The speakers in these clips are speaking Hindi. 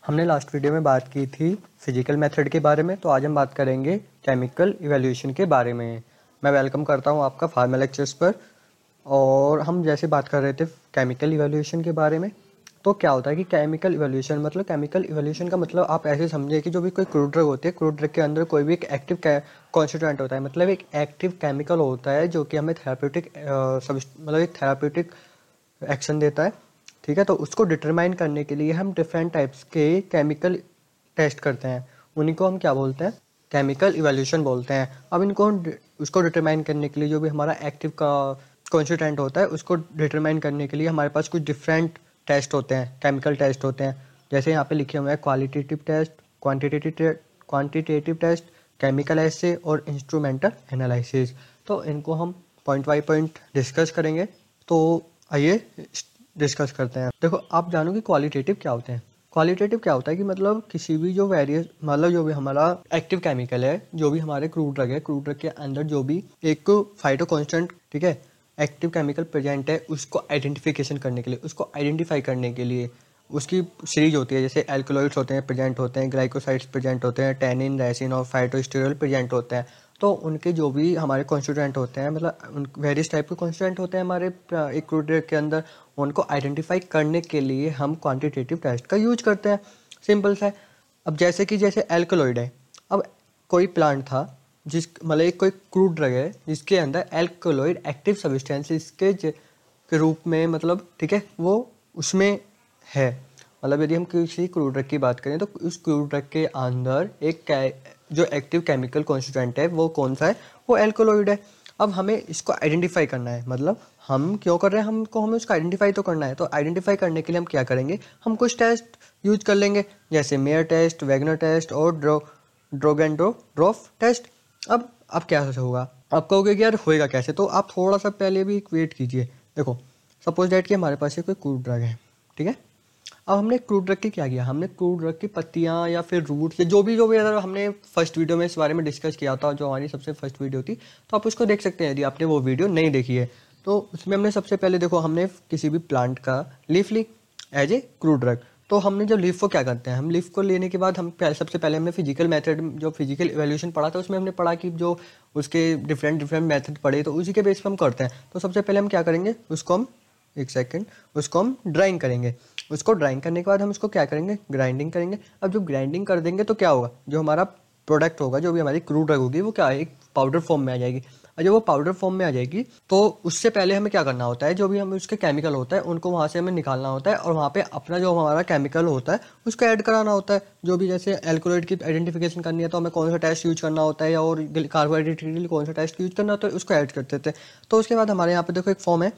हमने लास्ट वीडियो में बात की थी फिजिकल मेथड के बारे में, तो आज हम बात करेंगे केमिकल इवैल्यूएशन के बारे में। मैं वेलकम करता हूं आपका फार्मा लेक्चर्स पर। और हम जैसे बात कर रहे थे केमिकल इवैल्यूएशन के बारे में, तो क्या होता है कि केमिकल इवैल्यूएशन का मतलब आप ऐसे समझिए कि जो भी कोई क्रूड ड्रग होती है, क्रूड ड्रग के अंदर कोई भी एक एक्टिव कॉन्स्टिट्यूएंट होता है, मतलब एक एक्टिव केमिकल होता है जो कि हमें थेराप्यूटिक मतलब एक थेराप्यूटिक एक्शन देता है। ठीक है, तो उसको डिटरमाइन करने के लिए हम डिफरेंट टाइप्स के केमिकल टेस्ट करते हैं। उन्हीं को हम क्या बोलते हैं? केमिकल इवैल्यूएशन बोलते हैं। अब इनको उसको डिटरमाइन करने के लिए जो भी हमारा एक्टिव का कॉन्स्टिट्यूएंट होता है उसको डिटरमाइन करने के लिए हमारे पास कुछ डिफरेंट टेस्ट होते हैं, केमिकल टेस्ट होते हैं। जैसे यहाँ पे लिखे हुए हैं qualitative test, quantitative test, chemical assay और इंस्ट्रूमेंटल एनालिसिस। तो इनको हम पॉइंट बाई पॉइंट डिस्कस करेंगे। तो आइए डिस्कस करते हैं। देखो, आप जानो कि क्वालिटेटिव क्या होते हैं। क्वालिटेटिव क्या होता है कि मतलब किसी भी जो वेरियस मतलब जो भी हमारा एक्टिव केमिकल है, जो भी हमारे क्रूड ड्रग है, क्रूड ड्रग के अंदर जो भी एक फाइटो कांस्टेंट, ठीक है, एक्टिव केमिकल प्रेजेंट है, उसको आइडेंटिफिकेशन करने के लिए, उसको आइडेंटिफाई करने के लिए उसकी सीरीज होती है। जैसे एल्कोलॉइड्स होते हैं प्रेजेंट होते हैं, ग्लाइकोसाइड्स प्रेजेंट होते हैं, टैनिन, रेसिन और फाइटोस्टेरॉल प्रेजेंट होते हैं। तो उनके जो भी हमारे कॉन्स्टिट्यूएंट होते हैं, मतलब उन वेरियस टाइप के कॉन्स्टिट्यूएंट होते हैं हमारे एक क्रूड ड्रग के अंदर, उनको आइडेंटिफाई करने के लिए हम क्वांटिटेटिव टेस्ट का यूज करते हैं। सिंपल सा है। अब जैसे एल्कोलॉइड है। अब कोई प्लांट था मतलब एक कोई क्रूड ड्रग है जिसके अंदर एल्कोलॉइड एक्टिव सब्सटेंसेस के रूप में, मतलब ठीक है, वो उसमें है। मतलब यदि हम किसी क्रूड ड्रग की बात करें तो उस क्रूड ड्रग के अंदर जो एक्टिव केमिकल कॉन्स्टिट्यूएंट है वो कौन सा है? वो एल्कोलॉइड है। अब हमें इसको आइडेंटिफाई करना है, मतलब हम क्यों कर रहे हैं, हमें उसको आइडेंटिफाई तो करना है। तो आइडेंटिफाई करने के लिए हम क्या करेंगे? हम कुछ टेस्ट यूज कर लेंगे, जैसे मेयर टेस्ट, वैगनर टेस्ट और ड्रोगेंड्रोफ टेस्ट। अब क्या होगा? आप कहोगे कि यार होएगा कैसे, तो आप थोड़ा सा पहले भी वेट कीजिए। देखो, सपोज दैट कि हमारे पास ये कोई क्रूड ड्रग है, ठीक है। अब हमने क्रूड ड्रग की क्या किया? हमने क्रूड ड्रग की पत्तियां या फिर रूट्स, जो भी अगर हमने फर्स्ट वीडियो में इस बारे में डिस्कस किया था, जो हमारी सबसे फर्स्ट वीडियो थी, तो आप उसको देख सकते हैं यदि आपने वो वीडियो नहीं देखी है। तो उसमें हमने सबसे पहले देखो, हमने किसी भी प्लांट का लीफ ली एज ए क्रूड ड्रग। तो हमने जो लीफ को क्या करते हैं, हम लीफ को लेने के बाद सबसे पहले हमने फिजिकल मेथड, जो फिजिकल इवैल्यूएशन पढ़ा था, उसमें हमने पढ़ा कि जो उसके डिफरेंट मेथड पढ़े, तो उसी के बेस पर हम करते हैं। तो सबसे पहले हम क्या करेंगे, उसको हम ड्राइंग करेंगे। उसको ड्राइंग करने के बाद हम उसको क्या करेंगे? ग्राइंडिंग करेंगे। अब जब ग्राइंडिंग कर देंगे तो क्या होगा? जो हमारा प्रोडक्ट होगा, जो भी हमारी क्रूड ड्रग होगी, वो क्या है? एक पाउडर फॉर्म में आ जाएगी। और जब वो पाउडर फॉर्म में आ जाएगी तो उससे पहले हमें क्या करना होता है? जो भी हमें उसके केमिकल होता है उनको वहाँ से हमें निकालना होता है, और वहाँ पे अपना जो हमारा केमिकल होता है उसको ऐड कराना होता है। जो भी जैसे एल्कोलॉइड की आइडेंटिफिकेशन करनी है तो हमें कौन सा टेस्ट यूज करना होता है, और कार्बोहाइड्रेट के लिए कौन सा टेस्ट यूज करना होता है, उसको ऐड करते थे। तो उसके बाद हमारे यहाँ पे देखो एक फॉर्म है,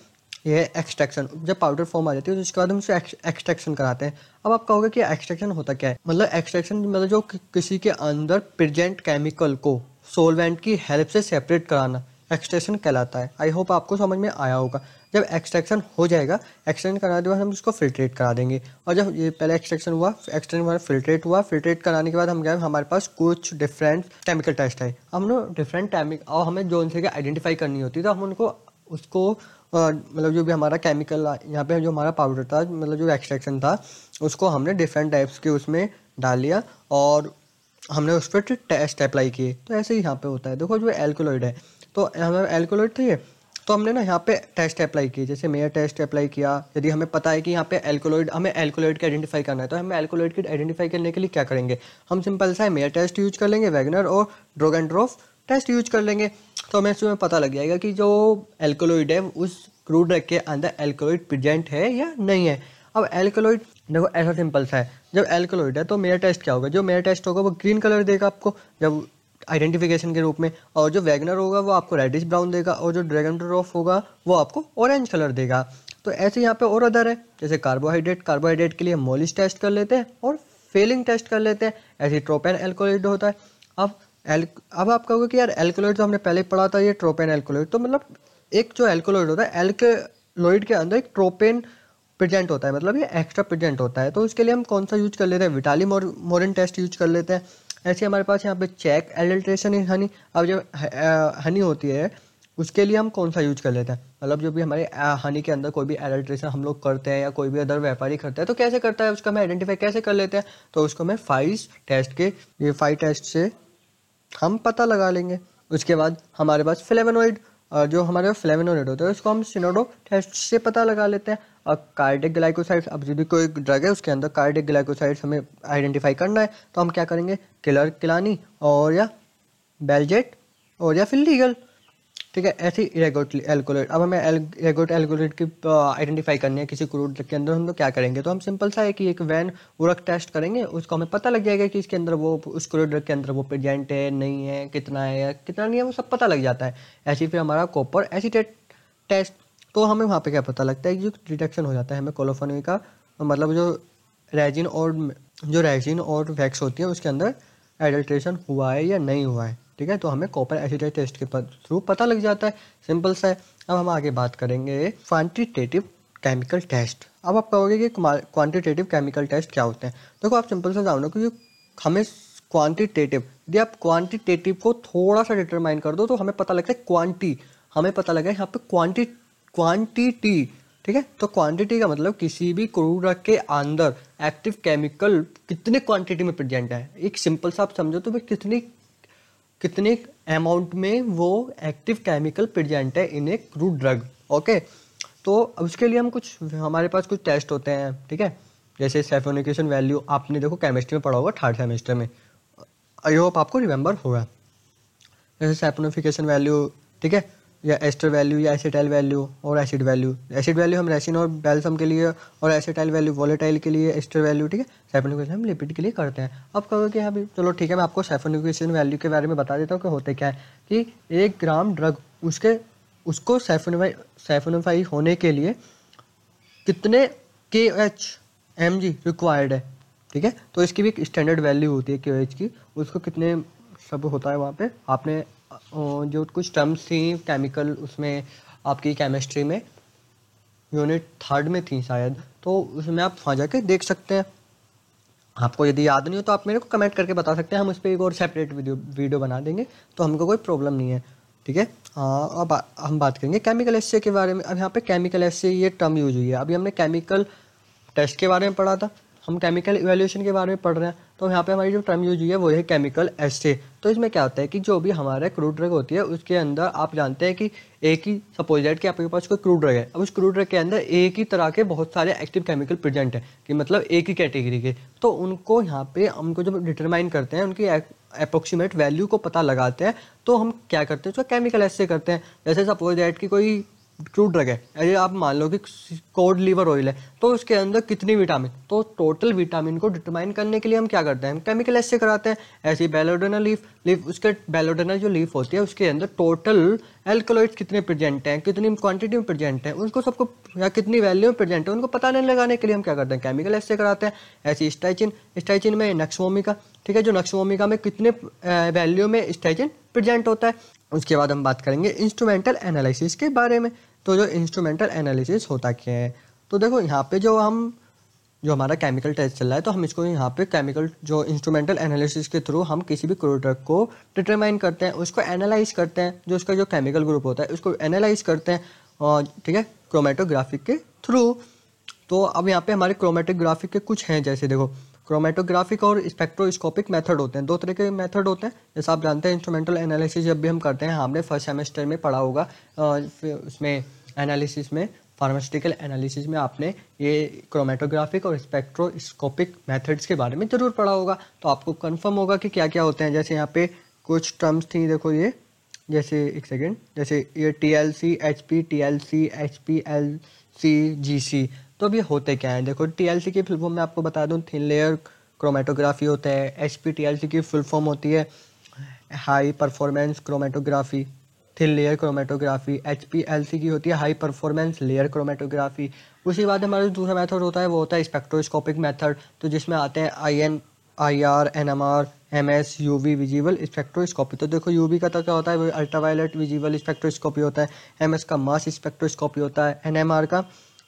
ये है एक्सट्रैक्शन। जब पाउडर फॉर्म आ जाती है तो उसके बाद हम उसे एक्सट्रैक्शन कराते हैं। अब आप कहोगे कि एक्सट्रैक्शन होता क्या है? मतलब एक्सट्रैक्शन मतलब जो किसी के अंदर प्रेजेंट केमिकल को सोलवेंट की हेल्प से सेपरेट कराना एक्सट्रैक्शन कहलाता है। आई होप आपको समझ में आया होगा। जब एक्सट्रैक्शन हो जाएगा, एक्सट्रैक्शन कराने के बाद हम उसको फिल्ट्रेट करा देंगे। और जब ये पहले एक्सट्रैक्शन हुआ, फिल्ट्रेट हुआ, फिल्ट्रेट कराने के बाद हम गए, हमारे पास कुछ डिफरेंट केमिकल टेस्ट है। हम लोग डिफरेंट और हमें जो उनसे आइडेंटिफाई करनी होती है, तो हम उनको उसको मतलब जो भी हमारा केमिकल यहाँ पे जो हमारा पाउडर था, मतलब जो एक्सट्रैक्शन था, उसको हमने डिफरेंट टाइप्स के उसमें डाल लिया और हमने उस पर टेस्ट अप्लाई किए। तो ऐसे ही यहाँ पे होता है। देखो, जो एल्कोलॉइड है, तो हमें एल्कोलॉइड था ये, तो हमने ना यहाँ पे टेस्ट अप्लाई किए, जैसे मेयर टेस्ट अप्लाई किया। यदि हमें पता है कि यहाँ पे हमें एल्कोलॉइड की आइडेंटिफाई करना है, तो हमें एल्कोलॉइड की आइडेंटिफाई करने के लिए क्या करेंगे? हम सिंपल सा है, मेयर टेस्ट यूज कर लेंगे, वैगनर और ड्रोगेंड्रोफ टेस्ट यूज कर लेंगे। तो हमें इसमें पता लग जाएगा कि जो एल्कोलॉइड है उस क्रूड ड्रग के अंदर एल्कोलॉइड प्रेजेंट है या नहीं है। अब एल्कोलॉइड देखो ऐसा सिंपल सा है, जब एल्कोलॉइड है तो मेयर टेस्ट क्या होगा? जो मेयर टेस्ट होगा वो ग्रीन कलर देगा आपको जब आइडेंटिफिकेशन के रूप में, और जो वैगनर होगा वो आपको रेडिश ब्राउन देगा, और जो ड्रैगनड्रॉफ होगा वो आपको ऑरेंज कलर देगा। तो ऐसे यहाँ पे और अदर है, जैसे कार्बोहाइड्रेट के लिए मोलिस टेस्ट कर लेते हैं और फेलिंग टेस्ट कर लेते हैं। ऐसे ट्रोपेन एल्कोलॉइड होता है। अब अब आप कहोगे कि यार एल्कोलॉइड तो हमने पहले पढ़ा था, ये ट्रोपेन एल्कोलॉइड, तो मतलब एक जो एल्कोलॉइड होता है, एल्कोलॉइड के अंदर एक ट्रोपेन प्रेजेंट होता है, मतलब ये एक्स्ट्रा प्रेजेंट होता है। तो इसके लिए हम कौन सा यूज कर लेते हैं? विटाली मोरिन टेस्ट यूज कर लेते हैं। ऐसे हमारे पास यहाँ पे चेक एडल्ट्रेशन इन हनी। अब जो हनी होती है उसके लिए हम कौन सा यूज कर लेते हैं, मतलब जो भी हमारे हनी के अंदर कोई भी एडल्ट्रेशन हम लोग करते हैं या कोई भी अदर व्यापारी करता है तो कैसे करता है, उसका हमें आइडेंटिफाई कैसे कर लेते हैं। तो उसको हमें 5 टेस्ट के, ये 5 टेस्ट से हम पता लगा लेंगे। उसके बाद हमारे पास फ्लेवोनोइड, जो हमारे फ्लेवोनोइड होता है उसको हम सिनोडो टेस्ट से पता लगा लेते हैं। और कार्डिक ग्लाइकोसाइड्स, अब जो भी कोई ड्रग है उसके अंदर कार्डिक ग्लाइकोसाइड्स हमें आइडेंटिफाई करना है तो हम क्या करेंगे, किलर किलानी और या बेल्जेट और या फिर लीगल, ठीक है। ऐसी इरेगोट एल्कोलेट, अब हमें इरेगोट एल्कोलेट की आइडेंटिफाई करनी है किसी क्रूड के अंदर, हम लोग क्या करेंगे, तो हम सिंपल सा है कि एक वैन उरक टेस्ट करेंगे, उसको हमें पता लग जाएगा कि इसके अंदर वो, उस क्रूड के अंदर वो प्रेजेंट है नहीं है, कितना है या कितना नहीं है, वो सब पता लग जाता है। ऐसे ही फिर हमारा कॉपर एसीटेट टेस्ट, तो हमें वहाँ पे क्या पता लगता है कि जो डिटेक्शन हो जाता है हमें कोलोफोनी का, मतलब जो रेजिन और वैक्स होती है उसके अंदर एडल्ट्रेशन हुआ है या नहीं हुआ है, ठीक है। तो हमें कॉपर एसिडेट टेस्ट के थ्रू पता लग जाता है, सिंपल सा है। अब हम आगे बात करेंगे क्वांटिटेटिव केमिकल टेस्ट। अब आप कहोगे कि क्वांटिटेटिव केमिकल टेस्ट क्या होते हैं। देखो आप सिंपल सा जानो कि हमें क्वांटिटेटिव, यदि आप क्वांटिटेटिव को थोड़ा सा डिटरमाइन कर दो तो हमें पता लगता है क्वांटी, हमें पता लगा यहाँ पे क्वांटिटी, ठीक है। तो क्वांटिटी का मतलब किसी भी क्रूड ड्रग के अंदर एक्टिव केमिकल कितने क्वांटिटी में प्रेजेंट है, एक सिंपल सा आप समझो तो कितने अमाउंट में वो एक्टिव केमिकल प्रेजेंट है इन ए क्रूड ड्रग, ओके। तो अब उसके लिए हम कुछ, हमारे पास कुछ टेस्ट होते हैं, ठीक है। जैसे सैफोनिकेशन वैल्यू आपने देखो केमिस्ट्री में पढ़ा होगा 3rd सेमेस्टर में, आई होप आपको रिमेंबर होगा। जैसे सैपोनिफिकेशन वैल्यू, ठीक है, या एस्टर वैल्यू या एसिटाइल वैल्यू और एसिड वैल्यू। एसिड वैल्यू हम रेसिन और बैल्सम के लिए, और एसिटाइल वैल्यू वोलेटाइल के लिए, एस्टर वैल्यू, ठीक है, सैपोनिफिकेशन हम लिपिड के लिए करते हैं। अब कहोगे कि हाँ भाई चलो ठीक है, मैं आपको सैपोनिफिकेशन वैल्यू के बारे में बता देता हूँ कि होते क्या है। कि 1 ग्राम ड्रग उसको सैफोनिफाई होने के लिए कितने KH/mg रिक्वायर्ड है, ठीक है। तो इसकी भी एक स्टैंडर्ड वैल्यू होती है KH की, उसको कितने सब होता है वहाँ पे। आपने जो कुछ टर्म्स थी केमिकल, उसमें आपकी केमिस्ट्री में यूनिट 3rd में थी शायद, तो उसमें आप वहाँ जाके देख सकते हैं। आपको यदि याद नहीं हो तो आप मेरे को कमेंट करके बता सकते हैं, हम उस पर एक और सेपरेट वीडियो बना देंगे, तो हमको कोई प्रॉब्लम नहीं है, ठीक है। अब हम बात करेंगे केमिकल एस्से के बारे में। अब यहाँ पे केमिकल एस्से ये टर्म यूज हुई है, अभी हमने केमिकल टेस्ट के बारे में पढ़ा था, हम केमिकल इवैल्यूएशन के बारे में पढ़ रहे हैं, तो यहाँ पे हमारी जो टर्म यूज हुई है वो है केमिकल एस्से। तो इसमें क्या होता है कि जो भी हमारा क्रूड ड्रग होती है उसके अंदर आप जानते हैं कि एक ही, सपोज दैट कि आपके पास कोई क्रूड ड्रग है, अब उस क्रूड ड्रग के अंदर एक ही तरह के बहुत सारे एक्टिव केमिकल प्रेजेंट है, कि मतलब एक ही कैटेगरी के, तो उनको यहाँ पे हमको जब डिटरमाइन करते हैं, उनकी अप्रोक्सीमेट वैल्यू को पता लगाते हैं, तो हम क्या करते हैं, उसका केमिकल एस्से करते हैं। जैसे सपोज दैट कि कोई क्रूड ड्रग है, अरे आप मान लो कि कोड लीवर ऑयल है, तो उसके अंदर कितनी विटामिन, तो टोटल विटामिन को डिटरमाइन करने के लिए हम क्या करते हैं, हम केमिकल एस्से कराते हैं। ऐसे ही बेलोडेना लीफ उसके बेलोडेना जो लीफ होती है उसके अंदर टोटल एल्कलॉइड्स कितने प्रेजेंट हैं, कितनी क्वांटिटी में प्रेजेंट हैं, उनको सबको, या कितनी वैल्यू में प्रेजेंट है, उनको पता नहीं लगाने के लिए हम क्या करते हैं, केमिकल एस्से कराते हैं। ऐसे स्टाइचिन में नक्सवोमिका, ठीक है, जो नक्सवोमिका में कितने वैल्यू में स्टाइचिन प्रेजेंट होता है। उसके बाद हम बात करेंगे इंस्ट्रूमेंटल एनालिसिस के बारे में। तो जो इंस्ट्रूमेंटल एनालिसिस होता क्या है, तो देखो यहाँ पे जो हमारा केमिकल टेस्ट चल रहा है, तो हम इसको यहाँ पे केमिकल जो इंस्ट्रूमेंटल एनालिसिस के थ्रू हम किसी भी क्रूड ड्रग को डिटरमाइन करते हैं, उसको एनालाइज करते हैं, जो उसका जो केमिकल ग्रुप होता है उसको एनालाइज करते हैं, और ठीक है, क्रोमेटोग्राफी के थ्रू। तो अब यहाँ पे हमारे क्रोमेटोग्राफी के कुछ हैं, जैसे देखो क्रोमेटोग्राफिक और स्पेक्ट्रोस्कोपिक मेथड होते हैं, 2 तरह के मेथड होते हैं। जैसे आप जानते हैं इंस्ट्रूमेंटल एनालिसिस जब भी हम करते हैं, हमने 1st सेमेस्टर में पढ़ा होगा, फिर उसमें एनालिसिस में, फार्मास्यूटिकल एनालिसिस में आपने ये क्रोमेटोग्राफिक और स्पेक्ट्रोस्कोपिक मेथड्स के बारे में ज़रूर पढ़ा होगा, तो आपको कंफर्म होगा कि क्या क्या होते हैं। जैसे यहाँ पे कुछ टर्म्स थी, देखो ये, जैसे एक सेकेंड, जैसे ये TLC HP, TLC HP, LC GC, तो अब ये होते क्या है, देखो TLC की फुल फॉर्म मैं आपको बता दूं, थिन लेयर क्रोमेटोग्राफी होता है। HP TLC की फुल फॉर्म होती है high performance chromatography, thin layer chromatography. HPLC की होती है हाई परफॉर्मेंस लेयर क्रोमेटोग्राफी। उसी बाद हमारा जो दूसरा मेथड होता है वो होता है स्पेक्ट्रोस्कोपिक मेथड, तो जिसमें आते हैं IN IR NMR MS UV visible spectroscopy. तो देखो UV का तो क्या होता है, वो अल्ट्रावायलेट विजिबल स्पेक्ट्रोस्कोपी होता है, MS का मास स्पेक्ट्रोस्कोपी होता है, NMR का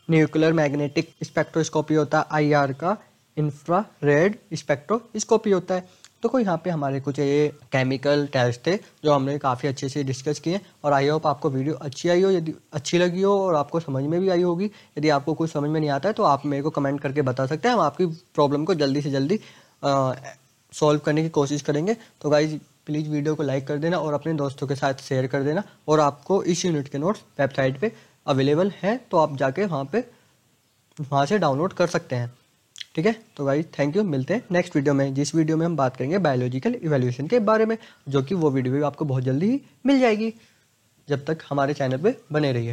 न्यूक्लियर मैग्नेटिक स्पेक्ट्रोस्कोपी होता है, IR का इंफ्रारेड स्पेक्ट्रोस्कोपी होता है। तो यहाँ पे हमारे कुछ ये केमिकल टेस्ट थे जो हमने काफ़ी अच्छे से डिस्कस किए और आई होप आपको वीडियो अच्छी आई हो, यदि अच्छी लगी हो और आपको समझ में भी आई होगी। यदि आपको कुछ समझ में नहीं आता है तो आप मेरे को कमेंट करके बता सकते हैं, हम आपकी प्रॉब्लम को जल्दी से जल्दी सॉल्व करने की कोशिश करेंगे। तो गाइज प्लीज़ वीडियो को लाइक कर देना और अपने दोस्तों के साथ शेयर कर देना। और आपको इस यूनिट के नोट्स वेबसाइट पे अवेलेबल हैं, तो आप जाके वहाँ से डाउनलोड कर सकते हैं। ठीक है, तो गाइज थैंक यू, मिलते हैं नेक्स्ट वीडियो में, जिस वीडियो में हम बात करेंगे बायोलॉजिकल इवैल्यूएशन के बारे में, जो कि वो वीडियो भी आपको बहुत जल्दी ही मिल जाएगी। जब तक हमारे चैनल पे बने रहिए।